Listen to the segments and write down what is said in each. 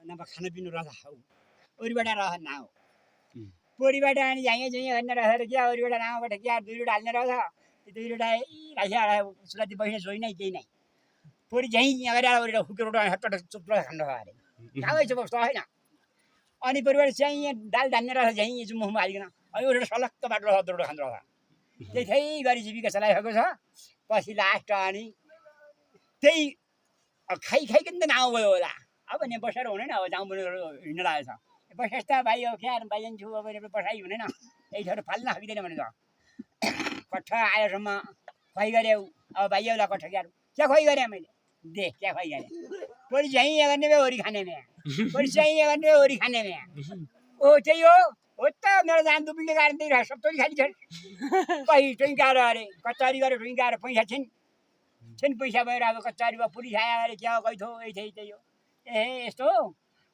नभए खानपिनो रह अरूबाट रह नाउ पोरीबाट अनि झ्याङ्गे झुङ्गे भन्ने रहेछ क्या अरूबाट नाउँबाट क्या 2 रोट हाल्ने रहेछ त्यो 2 रोट राखिहाल्यो सुलाती बस्ने छोरी नै केही नै पोरी झैँ अगाडि अगाडि हुकेर हटपट चुप्रो खानु अरे खाँदै छु बस्छ होइन अनि परिवार चाहिँ दाल धान्ने रहेछ झैँ जुम्मुमा हालिकन अनि एउटा सलक्क बाटो रहेछ 2 रोट खानु रहेछ त्यही गरी जीविका चलाइरहेको छ पछि लास्ट अनि त्यही खाइकन त नाउँ भयो होला अब नि बसेर हुँदैन अब जाउँ हिँड्न लागेको छ बसेस् त भाइ अब क्या भाइ जान्छु अब बसाइ हुँदैन यही ठाउँ फाल्न सकिँदैन भनेको कट्ठ आयोसम्म खुवाइ गऱ्यौ अब भाइ एउटा कट्ठ क्यारो क्या खुवाइ गरेँ मैले दे क्या खुवाइ गरेँ पोरी चाहिँ गर्ने भए होरी खाने भए पोरी चाहिँ गर्ने भए होरी खाने भए ओ त्यही हो त मेरो जान दुब्लीले गाडी त्यही सबै खाली छ कहीँ टुइँकाएर अरे कचहरी गरेर टुइँकाएर पैसा छिन् पैसा भएर अब कचहरी भयो पुलिस आयो अरे क्या हो कैथो त्यही हो ए यस्तो हो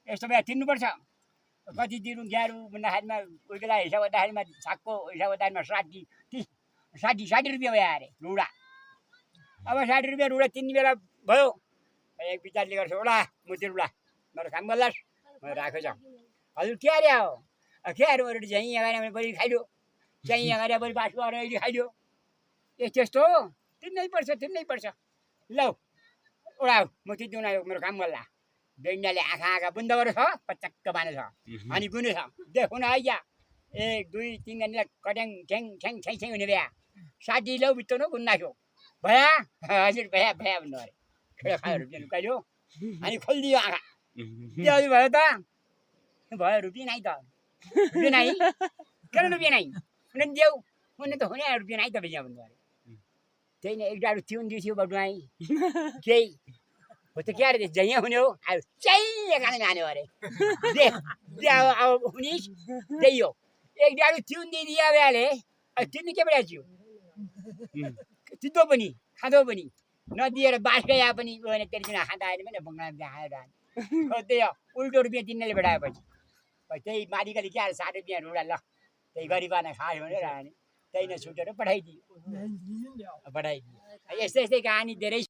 यस्तो भए तिर्नुपर्छ कति तिरौँ क्यारू भन्दाखेरिमा कोही बेला हिसाब गर्दाखेरिमा सागको हिसाब गर्दाखेरिमा 60 रुपियाँ भयो अरे रुडा अब 60 रुपियाँ रुडा तिर्ने बेला भयो एक विचारले गर्छ होला मुतिर रुडा मेरो काम गर्लास् मैले राखेको छ हजुर के अरे हो के अरे अरू झैँ अगाडि बढी खाइदियो चाहिँ अगाडि बढी बास गरेर अहिले खाइदियो ए त्यस्तो हो तिर्नै पर्छ ल ओडा म तिर्दिउँ मेरो काम गर्ला दैन्याले आँखा बुन्द गरेर छ पचक्क बाने छ अनि गुने छ देखुन आइया 1 2 3 गनीलाई कट्याङ ठ्याङ ठ्याङ ठ्याङ ठ्याङ हुने भ्या 60 लौ भित्र न गुन्नाख्यो भया हजुर भया भन्नु अरे खेडा खायो रुपियाँ लुकाइयो अनि खोलिदियो आँखा त्यो अझै भयो त भयो रुपियाँ नाइ त रुपियाँ नाइ किन रुपियाँ नाइ हुन देऊ हुन त हुने रुपियाँ नाइ त भेजा भन्नु अरे त्यही नै एक डाडु तिउन दियो बटुवाई केही हो त क्या अरे जहाँ हुने हो अब चाहिँ खाने हान्यो अरे दे अब हुनिस् त्यही हो एक डाडु तिउन दिइदियो बेलाले तिर्नु के पो छु तितो पनि खाँदो पनि नदिएर बास गए पनि तेर्किन खाँदा आएन भने बङ्गला देखाएर त्यही हो उल्टो रुपियाँ तिर्नेले भेटाएपछि त्यही मालिकले क्या 60 रुपियाँ रुडा ल त्यही गरिबना खायो भनेर त्यही नै छुटेर पठाइदियो यस्तै कहानी धेरै